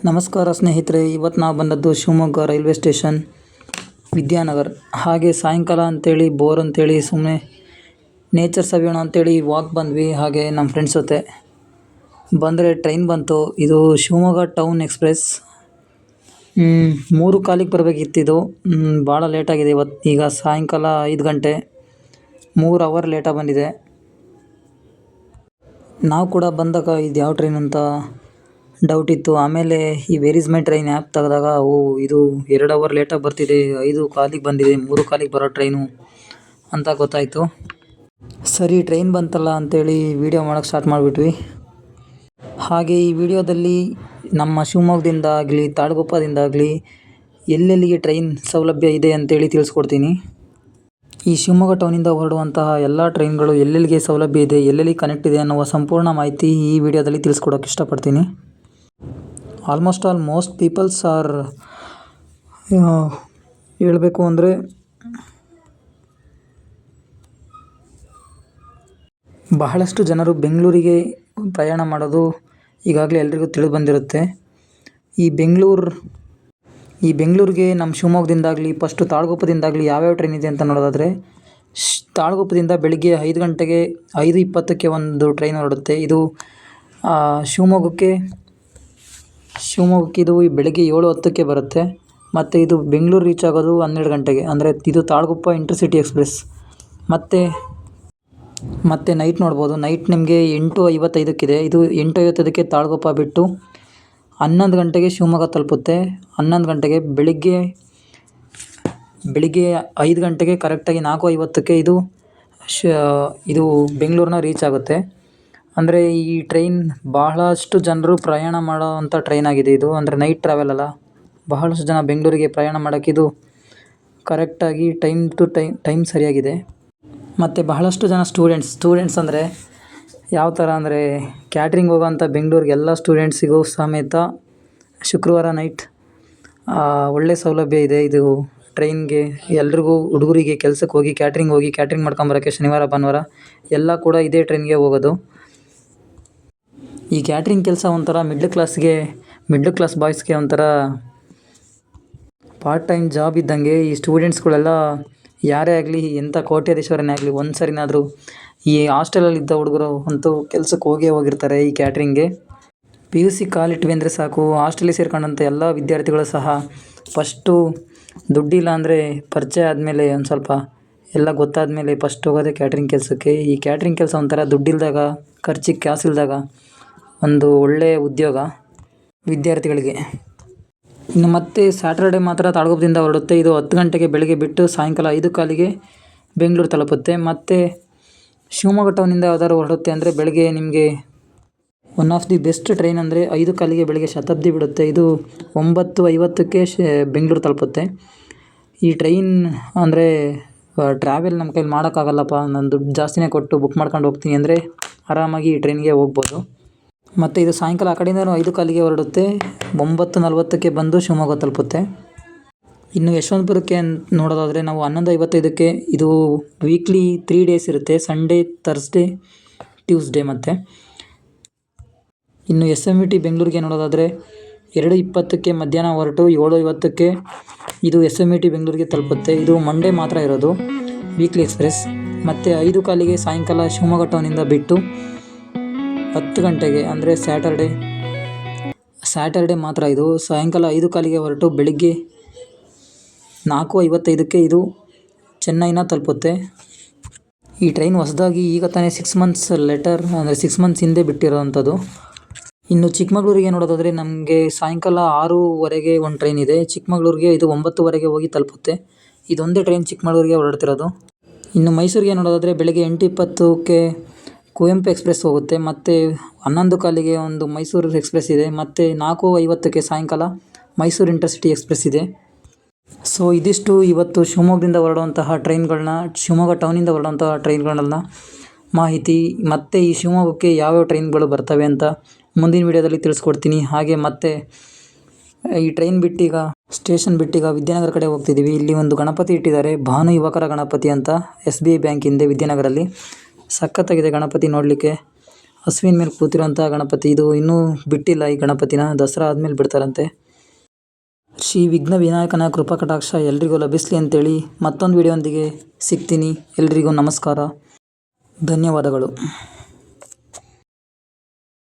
ನಮಸ್ಕಾರ ಸ್ನೇಹಿತರೆ, ಇವತ್ತು ನಾವು ಬಂದದ್ದು ಶಿವಮೊಗ್ಗ ರೈಲ್ವೆ ಸ್ಟೇಷನ್ ವಿದ್ಯಾನಗರ್. ಹಾಗೆ ಸಾಯಂಕಾಲ ಅಂತೇಳಿ ಬೋರ್ ಅಂತೇಳಿ ಸುಮ್ಮನೆ ನೇಚರ್ ಸವಿಯೋಣ ಅಂತೇಳಿ ವಾಕ್ ಬಂದ್ವಿ. ಹಾಗೆ ನಮ್ಮ ಫ್ರೆಂಡ್ಸ್ ಜೊತೆ ಬಂದರೆ ಟ್ರೈನ್ ಬಂತು. ಇದು ಶಿವಮೊಗ್ಗ ಟೌನ್ ಎಕ್ಸ್ಪ್ರೆಸ್. 3:15ಕ್ಕೆ ಬರಬೇಕಿತ್ತಿದು. ಭಾಳ ಲೇಟಾಗಿದೆ ಇವತ್ತು. ಈಗ ಸಾಯಂಕಾಲ 5 ಗಂಟೆ, 3 ಅವರ್ ಲೇಟಾಗಿ ಬಂದಿದೆ. ನಾವು ಕೂಡ ಬಂದಾಗ ಇದು ಯಾವ ಟ್ರೈನ್ ಅಂತ ಡೌಟ್ ಇತ್ತು. ಆಮೇಲೆ ಈ where is my train app ತೆಗೆದಾಗ ಇದು 2 ಅವರ್ ಲೇಟಾಗಿ ಬರ್ತಿದೆ, 5:15ಕ್ಕೆ ಬಂದಿದೆ, 3:15ಕ್ಕೆ ಬರೋ ಟ್ರೈನು ಅಂತ ಗೊತ್ತಾಯಿತು. ಸರಿ ಟ್ರೈನ್ ಬಂತಲ್ಲ ಅಂತೇಳಿ ವೀಡಿಯೋ ಮಾಡೋಕ್ಕೆ ಸ್ಟಾರ್ಟ್ ಮಾಡಿಬಿಟ್ವಿ. ಹಾಗೆ ಈ ವಿಡಿಯೋದಲ್ಲಿ ನಮ್ಮ ಶಿವಮೊಗ್ಗದಿಂದ ಆಗಲಿ ತಾಳಗುಪ್ಪದಿಂದ ಆಗಲಿ ಎಲ್ಲೆಲ್ಲಿಗೆ ಟ್ರೈನ್ ಸೌಲಭ್ಯ ಇದೆ ಅಂತೇಳಿ ತಿಳಿಸ್ಕೊಡ್ತೀನಿ. ಈ ಶಿವಮೊಗ್ಗ ಟೌನಿಂದ ಹೊರಡುವಂತಹ ಎಲ್ಲ ಟ್ರೈನ್ಗಳು ಎಲ್ಲೆಲ್ಲಿಗೆ ಸೌಲಭ್ಯ ಇದೆ, ಎಲ್ಲೆಲ್ಲಿ ಕನೆಕ್ಟ್ ಇದೆ ಅನ್ನುವ ಸಂಪೂರ್ಣ ಮಾಹಿತಿ ಈ ವಿಡಿಯೋದಲ್ಲಿ ತಿಳಿಸ್ಕೊಡೋಕೆ ಇಷ್ಟಪಡ್ತೀನಿ. Almost all most peoples are ಹೇಳಬೇಕು ಅಂದರೆ ಬಹಳಷ್ಟು ಜನರು ಬೆಂಗಳೂರಿಗೆ ಪ್ರಯಾಣ ಮಾಡೋದು ಈಗಾಗಲೇ ಎಲ್ರಿಗೂ ತಿಳಿದು ಬಂದಿರುತ್ತೆ. ಈ ಬೆಂಗಳೂರಿಗೆ ನಮ್ಮ ಶಿವಮೊಗ್ಗದಿಂದಾಗಲಿ ಫಸ್ಟು ತಾಳಗುಪ್ಪದಿಂದಾಗಲಿ ಯಾವ್ಯಾವ ಟ್ರೈನ್ ಇದೆ ಅಂತ ನೋಡೋದಾದರೆ, ತಾಳಗುಪ್ಪದಿಂದ ಬೆಳಿಗ್ಗೆ 5 ಗಂಟೆಗೆ 5:20ಕ್ಕೆ ಒಂದು ಟ್ರೈನ್ ಹೊರಡುತ್ತೆ. ಇದು ಶಿವಮೊಗ್ಗಕ್ಕೆ ಇದು ಬೆಳಗ್ಗೆ 7:10ಕ್ಕೆ ಬರುತ್ತೆ. ಮತ್ತು ಇದು ಬೆಂಗಳೂರು ರೀಚ್ ಆಗೋದು 12 ಗಂಟೆಗೆ. ಅಂದರೆ ಇದು ತಾಳಗುಪ್ಪ ಇಂಟರ್ಸಿಟಿ ಎಕ್ಸ್ಪ್ರೆಸ್. ಮತ್ತು ನೈಟ್ ನೋಡ್ಬೋದು, ನೈಟ್ ನಿಮಗೆ 8:55ಕ್ಕಿದೆ. ಇದು 8:55ಕ್ಕೆ ತಾಳಗುಪ್ಪ ಬಿಟ್ಟು 11 ಗಂಟೆಗೆ ಶಿವಮೊಗ್ಗ ತಲುಪುತ್ತೆ. 11 ಗಂಟೆಗೆ ಬೆಳಿಗ್ಗೆ 5 ಗಂಟೆಗೆ ಕರೆಕ್ಟಾಗಿ 4:50ಕ್ಕೆ ಇದು ಬೆಂಗಳೂರನ್ನ ರೀಚ್ ಆಗುತ್ತೆ. ಅಂದರೆ ಈ ಟ್ರೈನ್ ಬಹಳಷ್ಟು ಜನರು ಪ್ರಯಾಣ ಮಾಡೋವಂಥ ಟ್ರೈನ್ ಆಗಿದೆ ಇದು. ಅಂದರೆ ನೈಟ್ ಟ್ರಾವೆಲ್ ಅಲ್ಲ, ಬಹಳಷ್ಟು ಜನ ಬೆಂಗಳೂರಿಗೆ ಪ್ರಯಾಣ ಮಾಡೋಕ್ಕಿದು ಕರೆಕ್ಟಾಗಿ ಟೈಮ್ ಸರಿಯಾಗಿದೆ. ಮತ್ತು ಬಹಳಷ್ಟು ಜನ ಸ್ಟೂಡೆಂಟ್ಸ್ ಅಂದರೆ ಯಾವ ಥರ ಅಂದರೆ ಕ್ಯಾಟ್ರಿಂಗ್ ಹೋಗೋವಂಥ ಬೆಂಗಳೂರಿಗೆ ಎಲ್ಲ ಸ್ಟೂಡೆಂಟ್ಸಿಗೂ ಸಮೇತ ಶುಕ್ರವಾರ ನೈಟ್ ಒಳ್ಳೆ ಸೌಲಭ್ಯ ಇದೆ ಇದು ಟ್ರೈನ್ಗೆ. ಎಲ್ರಿಗೂ ಹುಡುಗರಿಗೆ ಕೆಲಸಕ್ಕೆ ಹೋಗಿ ಕ್ಯಾಟ್ರಿಂಗ್ ಮಾಡ್ಕೊಂಬರೋಕ್ಕೆ ಶನಿವಾರ ಭಾನುವಾರ ಎಲ್ಲ ಕೂಡ ಇದೇ ಟ್ರೈನ್ಗೆ ಹೋಗೋದು. ಈ ಕ್ಯಾಟ್ರಿಂಗ್ ಕೆಲಸ ಒಂಥರ ಮಿಡ್ಲ್ ಕ್ಲಾಸ್ ಬಾಯ್ಸ್ಗೆ ಒಂಥರ ಪಾರ್ಟ್ ಟೈಮ್ ಜಾಬ್ ಇದ್ದಂಗೆ. ಈ ಸ್ಟೂಡೆಂಟ್ಸ್ಗಳೆಲ್ಲ ಯಾರೇ ಆಗಲಿ, ಎಂಥ ಕೋಟ್ಯಾಧೀಶ್ವರನೇ ಆಗಲಿ, ಒಂದು ಸರಿನಾದರೂ ಈ ಹಾಸ್ಟೆಲಲ್ಲಿದ್ದ ಹುಡುಗರು ಅಂತೂ ಕೆಲಸಕ್ಕೆ ಹೋಗಿರ್ತಾರೆ ಈ ಕ್ಯಾಟ್ರಿಂಗ್ಗೆ. PUC ಕಾಲಿಟ್ವಿ ಅಂದರೆ ಸಾಕು, ಹಾಸ್ಟೆಲಿಗೆ ಸೇರ್ಕೊಂಡಂಥ ಎಲ್ಲ ವಿದ್ಯಾರ್ಥಿಗಳು ಸಹ ಫಸ್ಟು ದುಡ್ಡಿಲ್ಲ ಅಂದರೆ ಪರಿಚಯ ಆದಮೇಲೆ ಒಂದು ಸ್ವಲ್ಪ ಎಲ್ಲ ಗೊತ್ತಾದಮೇಲೆ ಫಸ್ಟ್ ಹೋಗೋದೇ ಕ್ಯಾಟ್ರಿಂಗ್ ಕೆಲಸಕ್ಕೆ. ಈ ಕ್ಯಾಟ್ರಿಂಗ್ ಕೆಲಸ ಒಂಥರ ದುಡ್ಡಿಲ್ದಾಗ, ಖರ್ಚಿಗೆ ಕಾಸಿಲ್ದಾಗ ಒಂದು ಒಳ್ಳೆಯ ಉದ್ಯೋಗ ವಿದ್ಯಾರ್ಥಿಗಳಿಗೆ. ಇನ್ನು ಮತ್ತೆ ಸ್ಯಾಟರ್ಡೆ ಮಾತ್ರ ತಾಳಗುಪ್ಪದಿಂದ ಹೊರಡುತ್ತೆ. ಇದು 10 ಗಂಟೆಗೆ ಬೆಳಗ್ಗೆ ಬಿಟ್ಟು ಸಾಯಂಕಾಲ 5:15ಕ್ಕೆ ಬೆಂಗಳೂರು ತಲುಪುತ್ತೆ. ಮತ್ತು ಶಿವಮೊಗ್ಗ ಟೌನಿಂದ ಯಾವ್ದಾದ್ರು ಹೊರಡುತ್ತೆ ಅಂದರೆ ಬೆಳಗ್ಗೆ ನಿಮಗೆ one of the best train ಅಂದರೆ 5:15ಕ್ಕೆ ಬೆಳಗ್ಗೆ ಶತಾಬ್ದಿ ಬಿಡುತ್ತೆ. ಇದು 9:50ಕ್ಕೆ ಬೆಂಗಳೂರು ತಲುಪುತ್ತೆ. ಈ ಟ್ರೈನ್ ಅಂದರೆ ಟ್ರಾವೆಲ್ ನಮ್ಮ ಕೈಲಿ ಮಾಡೋಕ್ಕಾಗಲ್ಲಪ್ಪ, ನಾನು ದುಡ್ಡು ಜಾಸ್ತಿನೇ ಕೊಟ್ಟು ಬುಕ್ ಮಾಡ್ಕೊಂಡು ಹೋಗ್ತೀನಿ ಅಂದರೆ ಆರಾಮಾಗಿ ಈ ಟ್ರೈನ್ಗೆ ಹೋಗ್ಬೋದು. ಮತ್ತು ಇದು ಸಾಯಂಕಾಲ ಆ ಕಡೆಯಿಂದನೂ 5:15ಕ್ಕೆ ಹೊರಡುತ್ತೆ, 9:40ಕ್ಕೆ ಬಂದು ಶಿವಮೊಗ್ಗ ತಲುಪುತ್ತೆ. ಇನ್ನು ಯಶವಂತಪುರಕ್ಕೆ ನೋಡೋದಾದರೆ ನಾವು 11:55ಕ್ಕೆ, ಇದು ವೀಕ್ಲಿ 3 ಡೇಸ್ ಇರುತ್ತೆ, ಸಂಡೇ, ಥರ್ಸ್ಡೇ, ಟ್ಯೂಸ್ಡೇ. ಮತ್ತು ಇನ್ನು SMVT ಬೆಂಗಳೂರಿಗೆ ನೋಡೋದಾದರೆ 2:20ಕ್ಕೆ ಮಧ್ಯಾಹ್ನ ಹೊರಟು 7:50ಕ್ಕೆ ಇದು SMVT ಬೆಂಗಳೂರಿಗೆ ತಲುಪುತ್ತೆ. ಇದು ಮಂಡೇ ಮಾತ್ರ ಇರೋದು ವೀಕ್ಲಿ ಎಕ್ಸ್ಪ್ರೆಸ್. ಮತ್ತು 5:15ಕ್ಕೆ ಸಾಯಂಕಾಲ ಶಿವಮೊಗ್ಗ ಟೌನಿಂದ ಬಿಟ್ಟು 10 ಗಂಟೆಗೆ ಅಂದರೆ ಸ್ಯಾಟರ್ಡೆ ಮಾತ್ರ ಇದು ಸಾಯಂಕಾಲ 5:15ಕ್ಕೆ ಹೊರಟು ಬೆಳಿಗ್ಗೆ 4:55ಕ್ಕೆ ಇದು ಚೆನ್ನೈನ ತಲುಪುತ್ತೆ. ಈ ಟ್ರೈನ್ ಹೊಸದಾಗಿ ಈಗ ತಾನೇ 6 ಮಂತ್ಸ್ ಲೇಟರ್ ಅಂದರೆ 6 ಮಂತ್ಸ್ ಹಿಂದೆ ಬಿಟ್ಟಿರೋವಂಥದ್ದು. ಇನ್ನು ಚಿಕ್ಕಮಗಳೂರಿಗೆ ನೋಡೋದಾದರೆ ನಮಗೆ ಸಾಯಂಕಾಲ 6:00ಗೆ ಒಂದು ಟ್ರೈನ್ ಇದೆ ಚಿಕ್ಕಮಗಳೂರಿಗೆ. ಇದು 9:00ಗೆ ಹೋಗಿ ತಲುಪುತ್ತೆ. ಇದೊಂದೇ ಟ್ರೈನ್ ಚಿಕ್ಕಮಗಳೂರಿಗೆ ಹೊರಡ್ತಿರೋದು. ಇನ್ನು ಮೈಸೂರಿಗೆ ನೋಡೋದಾದರೆ ಬೆಳಗ್ಗೆ 8:20ಕ್ಕೆ ಕುವೆಂಪು ಎಕ್ಸ್ಪ್ರೆಸ್ ಹೋಗುತ್ತೆ. ಮತ್ತು 11:15ಗೆ ಒಂದು ಮೈಸೂರು ಎಕ್ಸ್ಪ್ರೆಸ್ ಇದೆ. ಮತ್ತು 4:50ಕ್ಕೆ ಸಾಯಂಕಾಲ ಮೈಸೂರು ಇಂಟರ್ಸಿಟಿ ಎಕ್ಸ್ಪ್ರೆಸ್ ಇದೆ. ಸೊ ಇದಿಷ್ಟು ಇವತ್ತು ಶಿವಮೊಗ್ಗದಿಂದ ಹೊರಡುವಂತಹ ಟ್ರೈನ್ಗಳನ್ನ, ಶಿವಮೊಗ್ಗ ಟೌನಿಂದ ಹೊರಡುವಂತಹ ಟ್ರೈನ್ಗಳನ್ನ ಮಾಹಿತಿ. ಮತ್ತು ಈ ಶಿವಮೊಗ್ಗಕ್ಕೆ ಯಾವ್ಯಾವ ಟ್ರೈನ್ಗಳು ಬರ್ತವೆ ಅಂತ ಮುಂದಿನ ವೀಡಿಯೋದಲ್ಲಿ ತಿಳಿಸ್ಕೊಡ್ತೀನಿ. ಹಾಗೆ ಮತ್ತು ಈ ಟ್ರೈನ್ ಬಿಟ್ಟೀಗ ಸ್ಟೇಷನ್ ಬಿಟ್ಟೀಗ ವಿದ್ಯಾನಗರ ಕಡೆ ಹೋಗ್ತಿದ್ದೀವಿ. ಇಲ್ಲಿ ಒಂದು ಗಣಪತಿ ಇಟ್ಟಿದ್ದಾರೆ, ಭಾನು ಯುವಕರ ಗಣಪತಿ ಅಂತ, SBI ಬ್ಯಾಂಕ್ ಹಿಂದೆ ವಿದ್ಯಾನಗರಲ್ಲಿ. ಸಖತ್ತಾಗಿದೆ ಗಣಪತಿ ನೋಡಲಿಕ್ಕೆ. ಹಸುವಿನ ಮೇಲೆ ಕೂತಿರೋಂಥ ಗಣಪತಿ. ಇದು ಇನ್ನೂ ಬಿಟ್ಟಿಲ್ಲ ಈ ಗಣಪತಿನ, ದಸರಾ ಆದಮೇಲೆ ಬಿಡ್ತಾರಂತೆ. ಶ್ರೀ ವಿಘ್ನ ವಿನಾಯಕನ ಕೃಪಾ ಕಟಾಕ್ಷ ಎಲ್ರಿಗೂ ಲಭಿಸಲಿ ಅಂತೇಳಿ ಮತ್ತೊಂದು ವಿಡಿಯೋದೊಂದಿಗೆ ಸಿಗ್ತೀನಿ. ಎಲ್ರಿಗೂ ನಮಸ್ಕಾರ, ಧನ್ಯವಾದಗಳು.